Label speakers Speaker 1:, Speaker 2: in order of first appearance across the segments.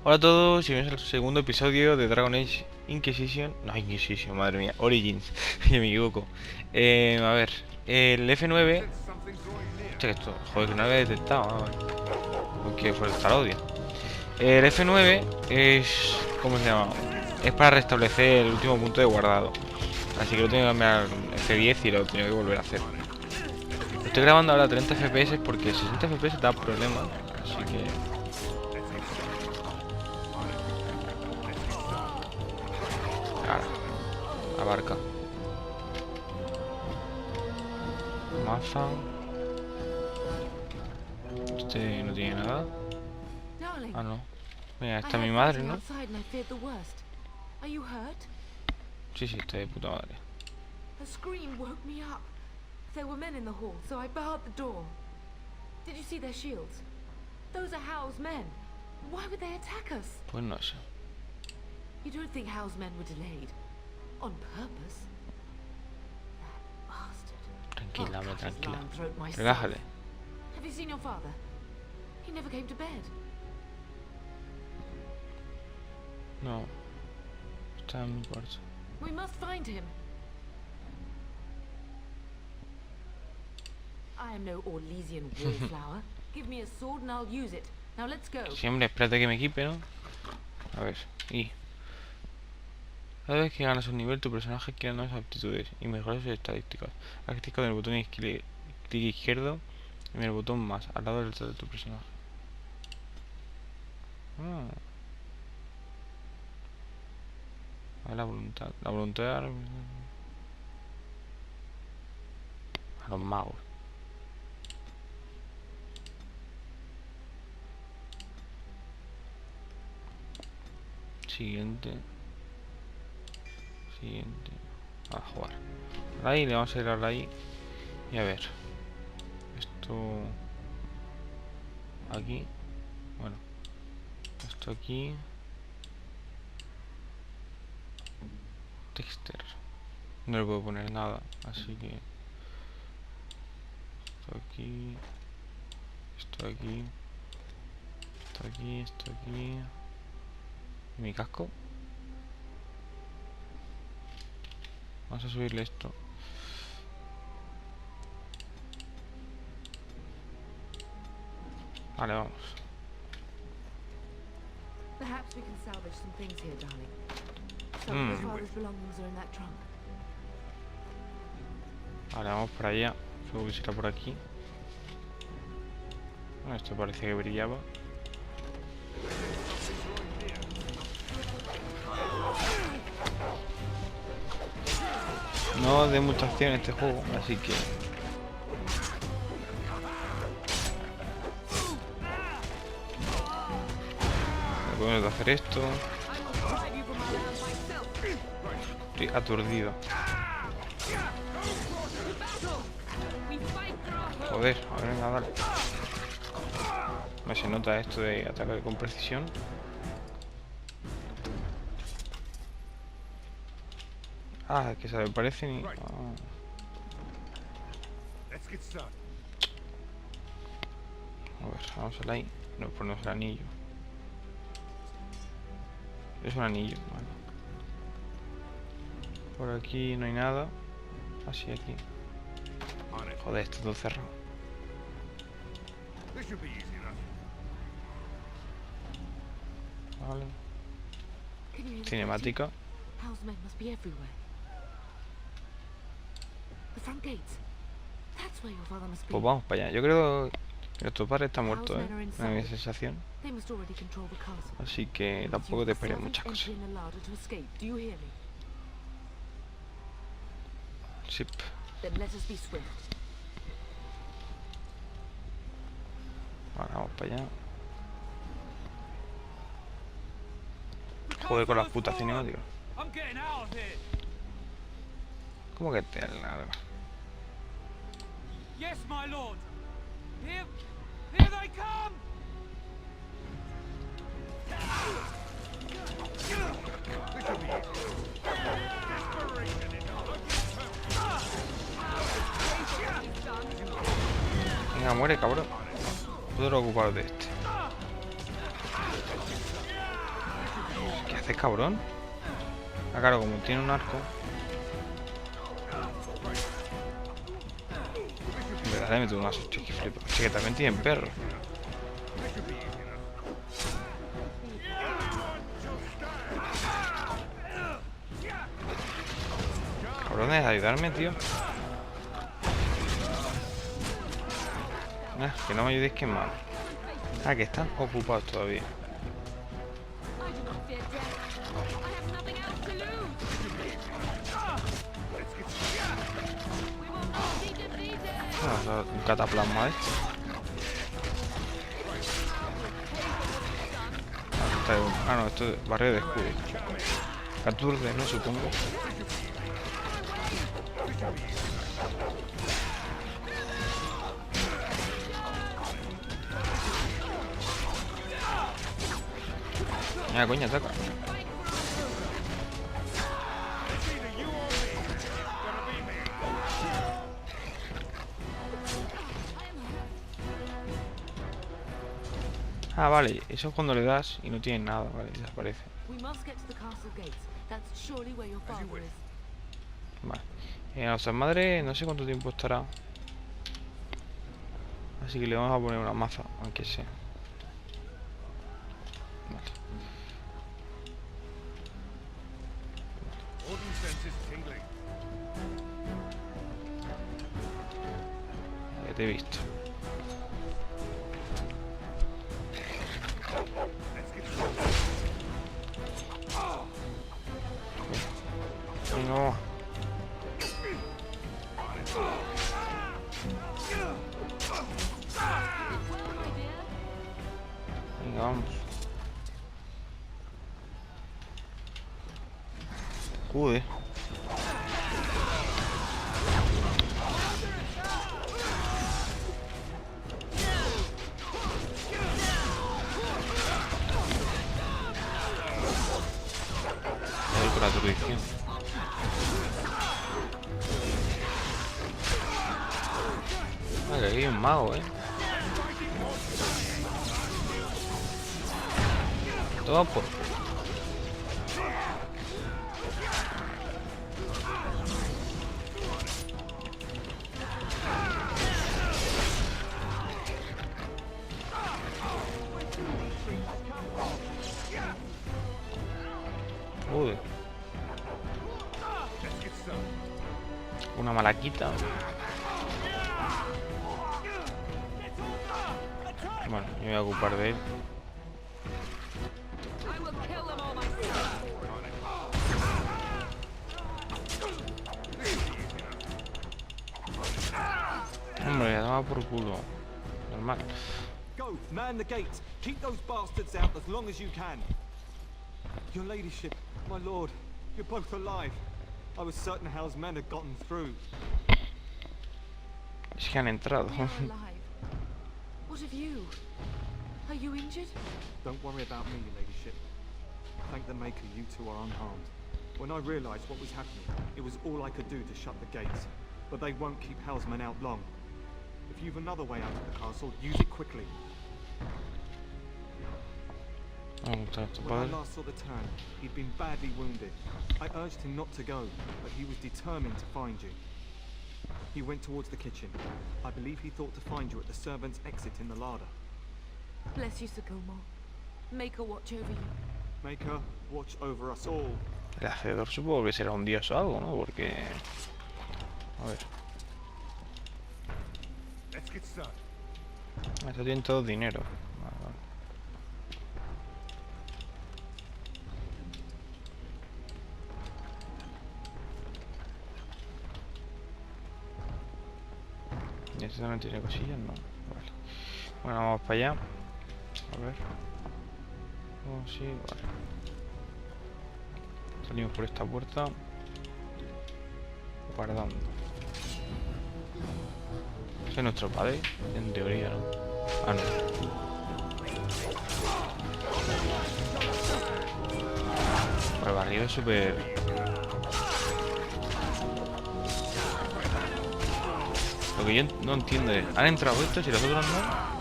Speaker 1: Hola a todos y bienvenidos al segundo episodio de Dragon Age Inquisition. No, Inquisition, madre mía, Origins, que me equivoco. A ver, el F9. Hostia, que esto, joder, que no lo había detectado. Porque fue el odio. El F9 es. ¿Cómo se llama? Es para restablecer el último punto de guardado. Así que lo tengo que cambiar al F10 y lo tengo que volver a hacer. Lo estoy grabando ahora a 30 FPS porque 60 FPS da problemas. Así que. Ahora, abarca. Maza. Este no tiene nada. Ah, no. Mira, está mi madre, ¿no? Sí, sí, está de puta madre.
Speaker 2: A scream woke me up. There were men in the hall, so I barred the door. Did you see their shields? Those are Howe's men. Why would they attack us?
Speaker 1: Pues no sé.
Speaker 2: You don't think Howe's men were delayed? On purpose? That bastard.
Speaker 1: Tranquila, hombre,
Speaker 2: I'll cut his
Speaker 1: tranquila.
Speaker 2: lion throat myself.
Speaker 1: Relájate.
Speaker 2: Have you seen your father? He never came to bed.
Speaker 1: No. Está en mi cuarto.
Speaker 2: We must find him. I am no Orlesian wallflower. Give me a sword and I'll use it. Now let's go.
Speaker 1: Siempre, espérate que me equipe, ¿no? A ver, y... Cada vez que ganas un nivel, tu personaje adquiere nuevas aptitudes y mejora sus estadísticas. Haz clic con el botón clic izquierdo y el botón más al lado derecho de tu personaje. A ver, la voluntad. La voluntad... A los magos. Siguiente. Siguiente. A jugar. Ahí le vamos a ir a ahí. Y a ver. Esto. Aquí. Bueno. Esto aquí. Texter. No le puedo poner nada. Así que. Esto aquí. Esto aquí. Esto aquí. Esto aquí. Mi casco. Vamos a subirle esto. Vale, vamos.
Speaker 2: Perhaps we can salvage some things here, darling. Some of your father's belongings are in that trunk.
Speaker 1: Vale, vamos para allá. Supongo que será por aquí. Bueno, esto parece que brillaba. No de mucha acción este juego, así que... Podemos hacer esto. Estoy aturdido. Joder, a ver, venga, dale. No se nota esto de atacar con precisión. Ah, que se me parecen y... A ver, vamos a ahí. Nos ponemos el anillo. Es un anillo, vale. Por aquí no hay nada. Así aquí. Joder, está todo cerrado. Vale. Cinemática.
Speaker 2: Howe's men must be everywhere. The front gates. That's where your father must be.
Speaker 1: Pues vamos para allá. Yo creo que nuestro padre está muerto, ¿eh? Me da mi sensación.
Speaker 2: They must already control the castle.
Speaker 1: Así que tampoco te esperes muchas cosas. Sí.
Speaker 2: Then let us be swift.
Speaker 1: Ahora vamos para allá. Joder con las putas cinemáticas. ¿Cómo que te larga?
Speaker 3: Yes, my lord. Here they come.
Speaker 1: Venga, muere, cabrón. Puedo ocupar de este. haces, cabrón? Ah, claro, como tiene un arco. En verdad le meto unas hostias que flipa. Sí, que también tienen perro. Cabrones, ayudarme, tío. Que no me ayudéis, que mal. Ah, que están ocupados todavía.
Speaker 2: I do not fear death. I have nothing else to lose. We will not be defeated.
Speaker 1: Un cataplasma este. Ah, no, esto es barrera de escudo. Aturde, ¿no? Supongo. Mira, coño, ataca. Ah, vale, eso es cuando le das y no tiene nada, vale, desaparece.
Speaker 2: We must get to the castle gates. That's surely where your father is.
Speaker 1: Vale. A nuestra madre no sé cuánto tiempo estará. Así que le vamos a poner una maza, aunque sea. Vale. Ya te he visto. No. Venga, vamos. Joder. Voy por la tradición. Ah, que aquí hay un mago, Toma por. Joder. Una malaquita. Bueno, yo me voy a ocupar de él.
Speaker 2: I will kill them all myself.
Speaker 1: Hombre, daba por culo. Normal.
Speaker 3: Go, man the gates. Keep those bastards out as long as you can. Your ladyship, my lord, you're both alive. I was certain Hal's men had gotten through.
Speaker 1: Es que han entrado.
Speaker 2: We are alive. What of you? Are you injured?
Speaker 3: Don't worry about me, your ladyship. Thank the Maker, you two are unharmed. When I realized what was happening, it was all I could do to shut the gates. But they won't keep Hal's men out long. If you've another way out of the castle, use it quickly. When I last saw the turn, he'd been badly wounded. I urged him not to go, but he was determined to find you. He went towards the kitchen. I believe he thought to find you at the servants' exit in the larder.
Speaker 2: Bless you, Sir Gilmore. Make her watch over you.
Speaker 3: Make her watch over us all.
Speaker 1: El hacedor supongo que será un dios o algo, ¿no? Porque... A ver. Esto tiene todo dinero. Vale, vale. ¿Y este también tiene cosillas? No. Vale. Bueno, vamos para allá. A ver. Oh, sí, vale. Salimos por esta puerta. Guardando. Ese es nuestro padre, en teoría, ¿no? Ah, no. Por el barrio es súper... Lo que yo no entiendo es... ¿Han entrado estos y los otros no?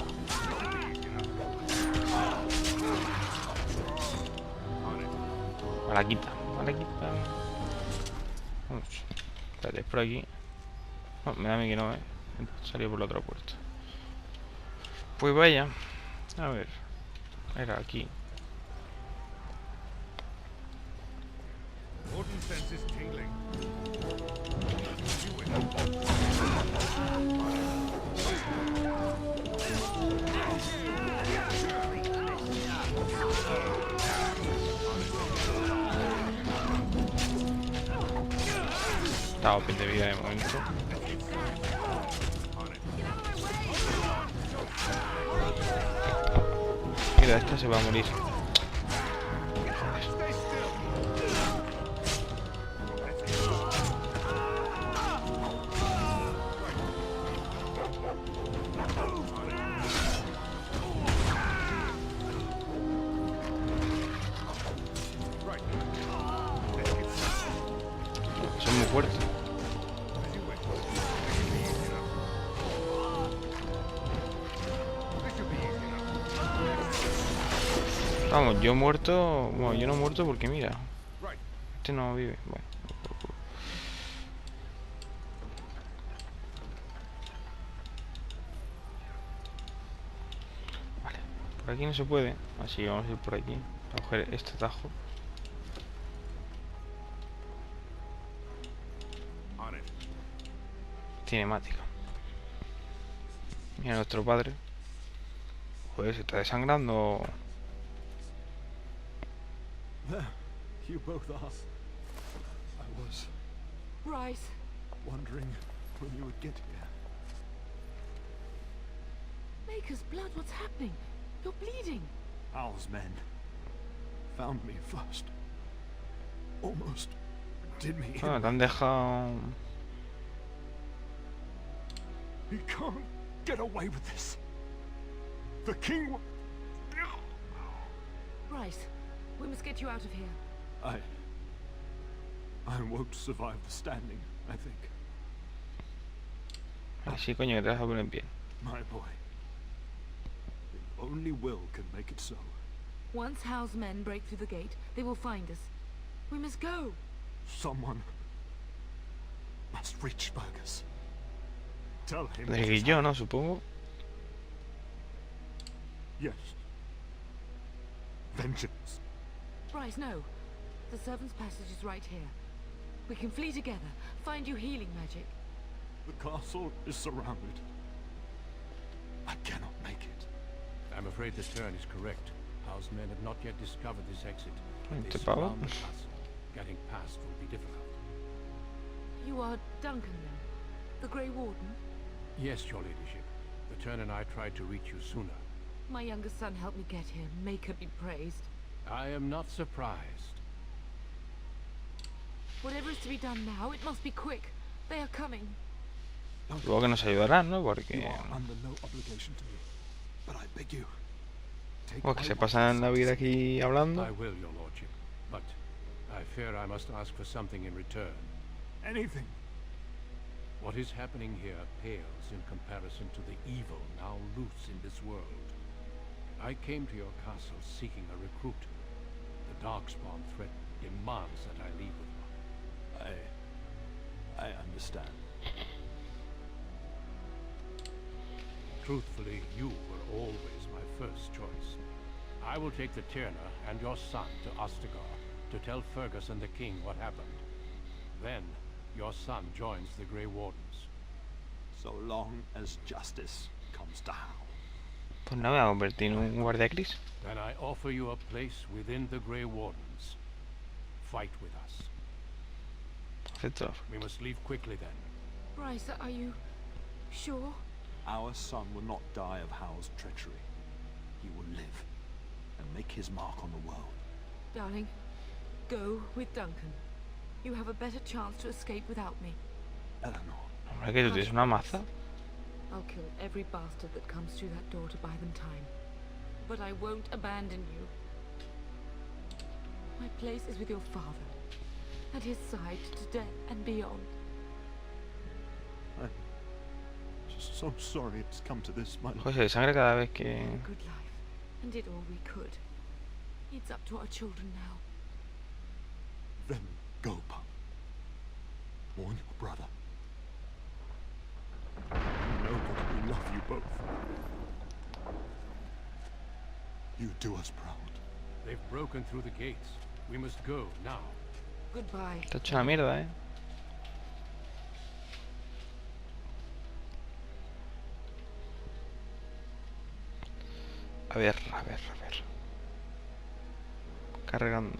Speaker 1: Malaquita, malaquita. Vamos. Espérate, es por aquí. No, me da a mí que no, salió por la otra puerta. Pues vaya. A ver. Era aquí. Estaba bien de vida de momento. Mira, esta se va a morir. Son muy fuertes. Vamos, yo muerto. Bueno, yo no he muerto porque mira. Este no vive. Bueno. Vale. Por aquí no se puede. Así que vamos a ir por aquí. A coger este atajo. Cinemática. Mira nuestro padre. Joder, se está desangrando.
Speaker 3: There, you both are. I was
Speaker 2: Bryce,
Speaker 3: wondering when you would get here.
Speaker 2: Maker's blood, what's happening? You're bleeding.
Speaker 3: Hal's men found me first. Almost did me in.
Speaker 1: Bueno, te han dejado.
Speaker 3: He can't get away with this. The king.
Speaker 2: Bryce, we must get you out of here.
Speaker 3: I won't survive the standing, I think.
Speaker 1: Así, coño, que te vas a poner en pie.
Speaker 3: My boy. The only will can make it so.
Speaker 2: Once Hal's men break through the gate, they will find us. We must go.
Speaker 3: Someone must reach Burgess. Tell him.
Speaker 1: Tendré que ir yo, ¿no? Supongo.
Speaker 3: Yes. Vengeance.
Speaker 2: Bryce, no. The servant's passage is right here. We can flee together, find you healing magic.
Speaker 3: The castle is surrounded. I cannot make it.
Speaker 4: I'm afraid the turn is correct. House men have not yet discovered this exit.
Speaker 1: Te
Speaker 4: They
Speaker 1: pago.
Speaker 4: surround the castle. Getting past will be difficult.
Speaker 2: You are Duncan, then? The Grey Warden?
Speaker 4: Yes, your ladyship. The turn and I tried to reach you sooner.
Speaker 2: My youngest son helped me get here. Maker be praised.
Speaker 4: I am not surprised.
Speaker 2: Whatever is to be done now, it must be quick. They are coming.
Speaker 1: Luego que nos ayudarán, ¿no?
Speaker 3: You
Speaker 1: Porque.
Speaker 3: are under no obligation to me, but I beg you. Take
Speaker 1: Bueno, que
Speaker 3: my
Speaker 1: se
Speaker 3: word
Speaker 1: pasan
Speaker 3: for
Speaker 1: la vida
Speaker 3: something.
Speaker 1: aquí hablando.
Speaker 4: I will, your lordship. But I fear I must ask for something in return.
Speaker 3: Anything.
Speaker 4: What is happening here pales in comparison to the evil now loose in this world. I came to your castle seeking a recruit. The Darkspawn threat demands that I leave with one.
Speaker 3: I understand.
Speaker 4: Truthfully, you were always my first choice. I will take the Tyrna and your son to Ostagar to tell Fergus and the king what happened. Then, your son joins the Grey Wardens.
Speaker 3: So long as justice comes to Hal.
Speaker 1: Pues no me voy a convertir en un guardia gris.
Speaker 4: Then I offer you a place within the Grey Wardens. Fight with us.
Speaker 1: Acepto.
Speaker 4: We must leave quickly then.
Speaker 2: Bryce, are you sure?
Speaker 3: Our son will not die of Hal's treachery. He will live and make his mark on the world.
Speaker 2: Darling, go with Duncan. You have a better chance to escape without me.
Speaker 3: Eleanor.
Speaker 1: Hombre, que tú tienes una maza.
Speaker 2: I'll kill every bastard that comes through that door to buy them time. But I won't abandon you. My place is with your father. At his side to death and beyond.
Speaker 3: I'm just so sorry it's come to this, my lord.
Speaker 1: Joder, se desangre cada vez que.
Speaker 2: A good life. And did all we could. It's up to our children now.
Speaker 5: Then go, pup. Warn your brother. You know that we love you both. You do us proud.
Speaker 4: They've broken through the gates. We must go now.
Speaker 2: Goodbye.
Speaker 1: Te ha hecho una mierda, A ver. Cargando.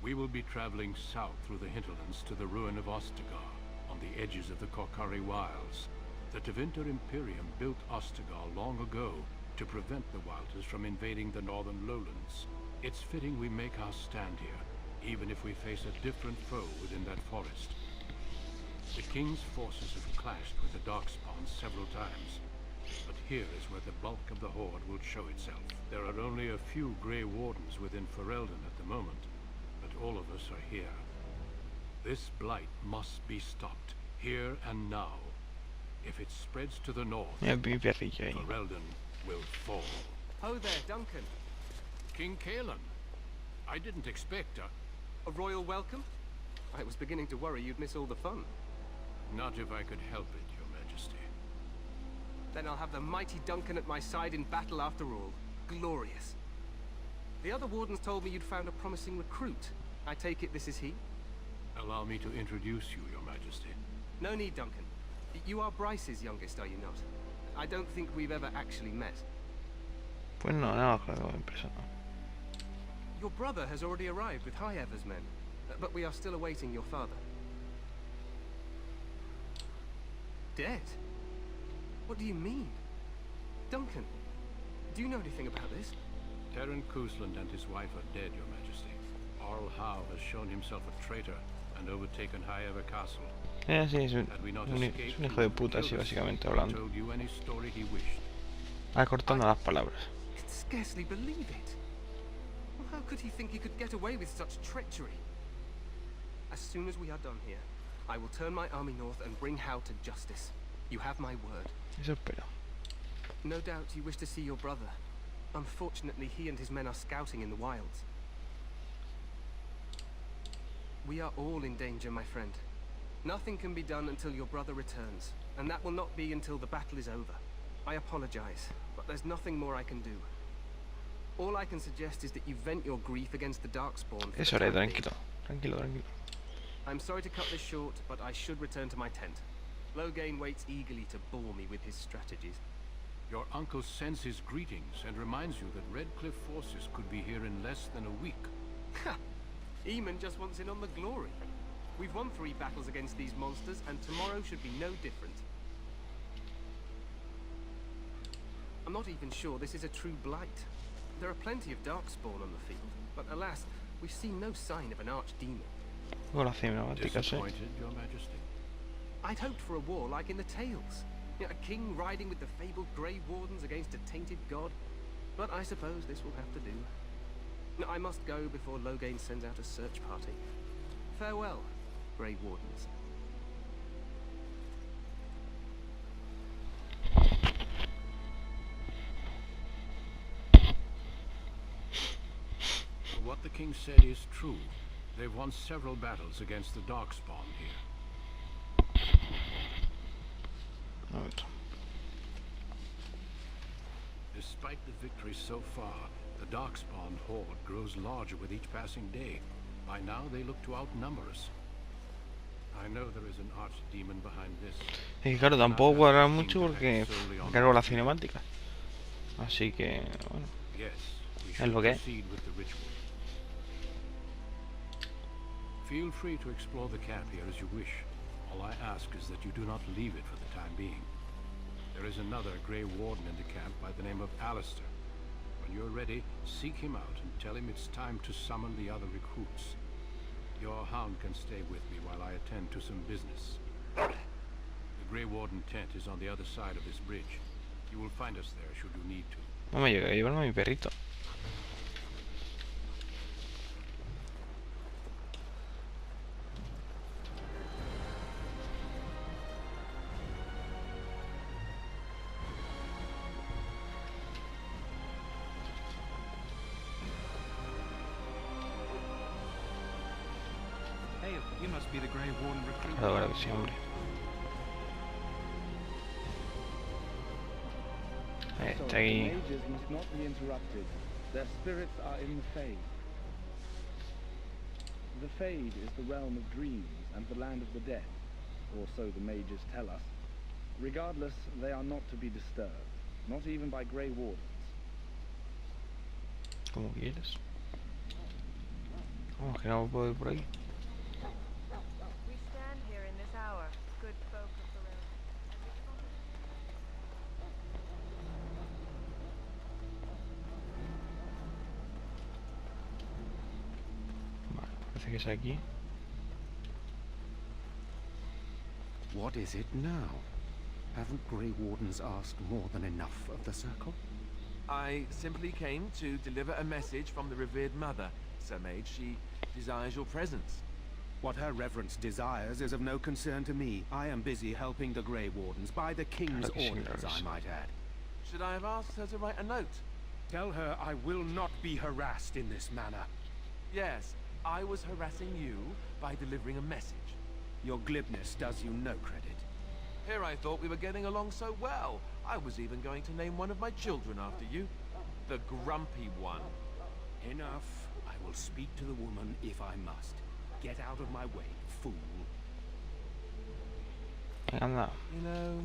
Speaker 4: We will be traveling south through the hinterlands to the ruin of Ostagar, on the edges of the Korkari Wilds. The Tevinter Imperium built Ostagar long ago to prevent the Wilders from invading the northern lowlands. It's fitting we make our stand here, even if we face a different foe within that forest. The King's forces have clashed with the Darkspawn several times, but here is where the bulk of the Horde will show itself. There are only a few Grey Wardens within Ferelden at the moment, but all of us are here. This blight must be stopped, here and now. If it spreads to the north,
Speaker 1: Mira mi perrillo ahí.
Speaker 4: Ferelden will fall.
Speaker 6: Ho there, Duncan.
Speaker 4: King Kaelan, I didn't expect
Speaker 6: A royal welcome? I was beginning to worry you'd miss all the fun.
Speaker 4: Not if I could help it, Your Majesty.
Speaker 6: Then I'll have the mighty Duncan at my side in battle after all. Glorious. The other wardens told me you'd found a promising recruit. I take it this is he?
Speaker 4: Allow me to introduce you, Your Majesty.
Speaker 6: No need, Duncan. You are Bryce's youngest, are you not? I don't think we've ever actually met.
Speaker 1: Pues no lo juego en persona.
Speaker 6: Your brother has already arrived with High-Ever's men, but we are still awaiting your father. Dead? What do you mean? Duncan, do you know anything about this?
Speaker 4: Terran Cousland and his wife are dead, Your Majesty. Arl Howe has shown himself a traitor and overtaken High-Ever Castle.
Speaker 1: Sí, es un hijo de puta, así básicamente hablando.
Speaker 4: Told you any story he wished.
Speaker 1: Acortando las palabras.
Speaker 6: I can scarcely believe it. Well, how could he think he could get away with such treachery? As soon as we are done here, I will turn my army north and bring Howe to justice. You have my word.
Speaker 1: Eso espero.
Speaker 6: No doubt you wish to see your brother. Unfortunately, he and his men are scouting in the wilds. We are all in danger, my friend. Nothing can be done until your brother returns, and that will not be until the battle is over. I apologize, but there's nothing more I can do. All I can suggest is that you vent your grief against the Darkspawn.
Speaker 1: Es hora, tranquilo.
Speaker 6: I'm sorry to cut this short, but I should return to my tent. Loghain waits eagerly to bore me with his strategies.
Speaker 4: Your uncle sends his greetings and reminds you that Redcliffe forces could be here in less than a week.
Speaker 6: Ha! Eamon just wants in on the glory. We've won 3 battles against these monsters, and tomorrow should be no different. I'm not even sure this is a true blight. There are plenty of Darkspawn on the field, but alas, we've seen no sign of an archdemon.
Speaker 1: Con las cinemáticas,
Speaker 4: Disappointed, Your Majesty?
Speaker 6: I'd hoped for a war like in the tales. A king riding with the fabled Grey Wardens against a tainted god. But I suppose this will have to do. I must go before Loghain sends out a search party. Farewell, Grey Wardens.
Speaker 4: What the king said is true. They've won several battles against the Darkspawn here.
Speaker 1: A ver.
Speaker 4: Despite the victories so far, the Darkspawn horde grows larger with each passing day. By now they look to outnumber us. I know there is an archdemon behind this.
Speaker 1: Es que claro, tampoco cuadra mucho porque me cargo las cinemáticas. Así que, bueno,
Speaker 4: Yes, we
Speaker 1: es
Speaker 4: should
Speaker 1: lo que es.
Speaker 4: proceed with the ritual. Feel free to explore the camp here as you wish. All I ask is that you do not leave it for the time being. There is another Grey Warden in the camp by the name of Alistair. When you're ready, seek him out and tell him it's time to summon the other recruits. Your hound can stay with me while I attend to some business. The Grey Warden tent is on the other side of this bridge. You will find us there should you need to.
Speaker 1: No me llega a llevarme a mi perrito.
Speaker 3: Pale, you must be the Grey Warden recruit.
Speaker 1: Ahora que sí, hombre. Está ahí.
Speaker 7: The mages must not be interrupted. Their spirits are in the Fade. The Fade is the realm of dreams and the land of the dead, or so the mages tell us. Regardless, they are not to be disturbed, not even by Grey Wardens.
Speaker 1: Como quieras. Vamos, que no puedo ir por ahí.
Speaker 8: We stand here in this hour, good folk of the realm.
Speaker 1: Vale, parece que es aquí.
Speaker 9: What is it now? Haven't Grey Wardens asked more than enough of the Circle?
Speaker 10: I simply came to deliver a message from the revered mother, Sir Mage. She desires your presence.
Speaker 9: What her reverence desires is of no concern to me. I am busy helping the Grey Wardens, by the King's orders, I might add.
Speaker 10: Should I have asked her to write a note?
Speaker 9: Tell her I will not be harassed in this manner.
Speaker 10: Yes, I was harassing you by delivering a message.
Speaker 9: Your glibness does you no credit.
Speaker 10: Here I thought we were getting along so well. I was even going to name one of my children after you. The Grumpy One.
Speaker 9: Enough. I will speak to the woman if I must. Get out of my way, fool.
Speaker 1: Anda.
Speaker 10: You know,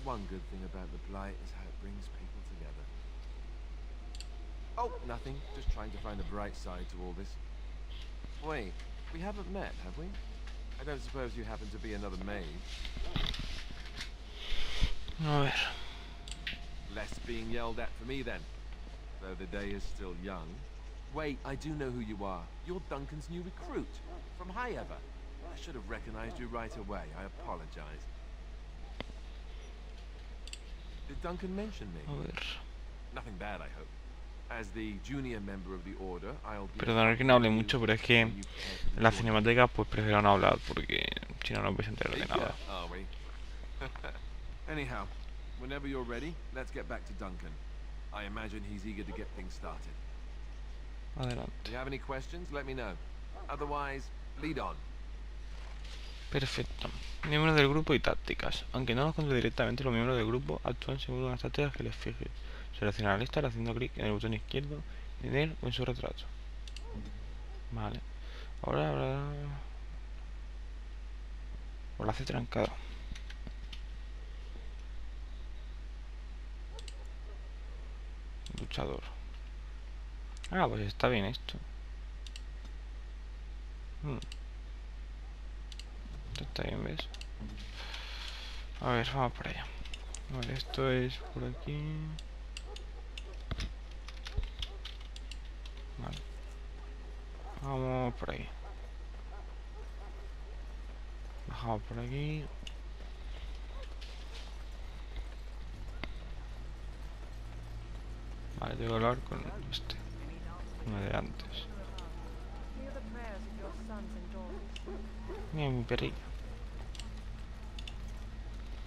Speaker 10: one good thing about the Blight is how it brings people together. Oh, nothing. Just trying to find the bright side to all this. Wait, we haven't met, have we? I don't suppose you happen to be another mage?
Speaker 1: A ver.
Speaker 10: Less being yelled at for me then, though the day is still young. Wait, I do know who you are. You're Duncan's new recruit, from High Ever. I should have recognized you right away. I apologize. Did Duncan mention me?
Speaker 1: A ver.
Speaker 10: Nothing bad, I hope. As the junior member of the order, I'll be...
Speaker 1: Perdonad que no hable mucho, pero es que en la cinemática pues prefiero no hablar porque si no, no os vais a enterar de nada.
Speaker 10: Are we? Anyhow, whenever you're ready, let's get back to Duncan. I imagine he's eager to get things started.
Speaker 1: Adelante.
Speaker 10: If you have any questions, let me know. Otherwise, lead on.
Speaker 1: Perfecto. Miembros del grupo y tácticas. Aunque no los controle directamente, los miembros del grupo actúan según unas tácticas que les fije. Selecciona la lista haciendo clic en el botón izquierdo, en él o en su retrato. Vale. Ahora... Enlace trancado. Luchador. Ah, pues está bien esto. Esto está bien, ¿ves? A ver, vamos por allá. A ver, esto es por aquí. Vale. Vamos por ahí. Bajamos por aquí. Vale, tengo que hablar con este. Uno de antes.
Speaker 8: Hear the prayers of your sons and daughters.
Speaker 1: Mira mi perrillo.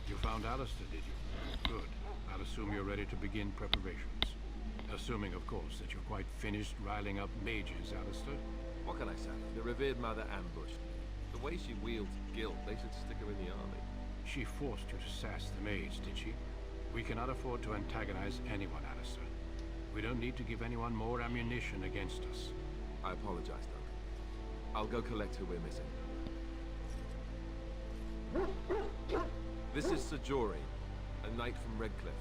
Speaker 4: You found Alistair, did you? Good. I'll assume you're ready to begin preparations. Assuming, of course, that you're quite finished riling up mages, Alistair.
Speaker 10: What can I say? The revered mother ambushed me. The way she wields guilt, they should stick her in the army.
Speaker 4: She forced you to sass the mage, did she? We cannot afford to antagonize anyone, Alistair. We don't need to give anyone more ammunition against us.
Speaker 10: I apologize, Duncan. I'll go collect who we're missing. This is Sir Jory, a knight from Redcliffe.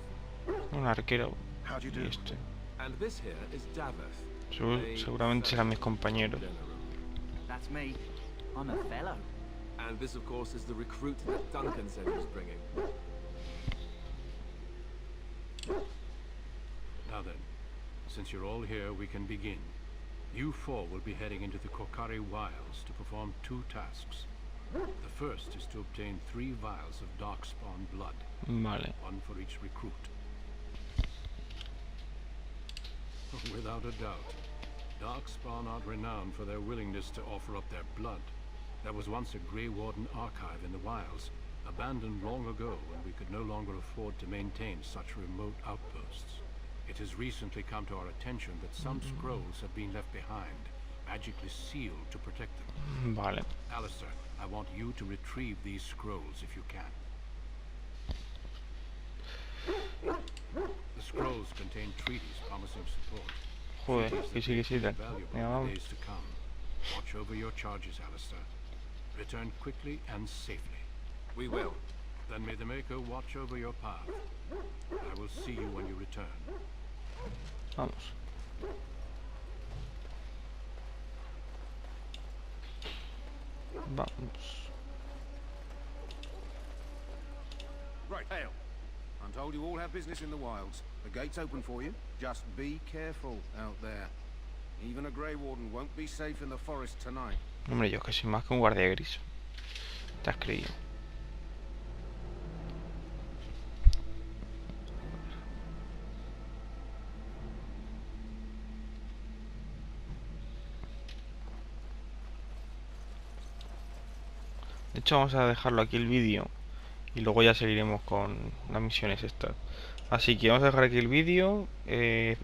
Speaker 1: Un arquero.
Speaker 9: How'd you
Speaker 1: Y
Speaker 9: do?
Speaker 1: este.
Speaker 10: And this here is Daveth.
Speaker 1: Seguramente serán mis compañeros.
Speaker 11: That's me. I'm a fellow.
Speaker 10: And this, of course, is the recruit that Duncan said he was bringing.
Speaker 4: Now then, since you're all here, we can begin. You four will be heading into the Kokari Wilds to perform 2 tasks. The first is to obtain 3 vials of darkspawn blood.
Speaker 1: Vale.
Speaker 4: One for each recruit. Without a doubt, darkspawn are renowned for their willingness to offer up their blood. There was once a Grey Warden archive in the wilds, abandoned long ago when we could no longer afford to maintain such remote outposts. It has recently come to our attention that some scrolls have been left behind, magically sealed to protect them.
Speaker 1: Vale.
Speaker 4: Alistair, I want you to retrieve these scrolls if you can. The scrolls contain treaties promising support.
Speaker 1: Joder,
Speaker 4: Treaties
Speaker 1: que
Speaker 4: that
Speaker 1: sí, que
Speaker 4: may
Speaker 1: sí,
Speaker 4: be
Speaker 1: tal.
Speaker 4: valuable
Speaker 1: Venga,
Speaker 4: in the
Speaker 1: vamos.
Speaker 4: days to come. Watch over your charges, Alistair. Return quickly and safely.
Speaker 10: We will.
Speaker 4: Then may the Maker watch over your path. I will see you when you return.
Speaker 1: Vamos. Vamos.
Speaker 9: Right, Hale. I'm told you all have business in the wilds. The gate's open for you. Just be careful out there. Even a Grey Warden won't be safe in the forest tonight.
Speaker 1: Hombre, yo que soy más que un guardia gris. ¿Te has creído? De hecho, vamos a dejarlo aquí el vídeo y luego ya seguiremos con las misiones estas. Así que vamos a dejar aquí el vídeo,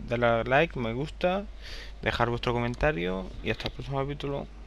Speaker 1: darle a like, me gusta, dejar vuestro comentario y hasta el próximo capítulo.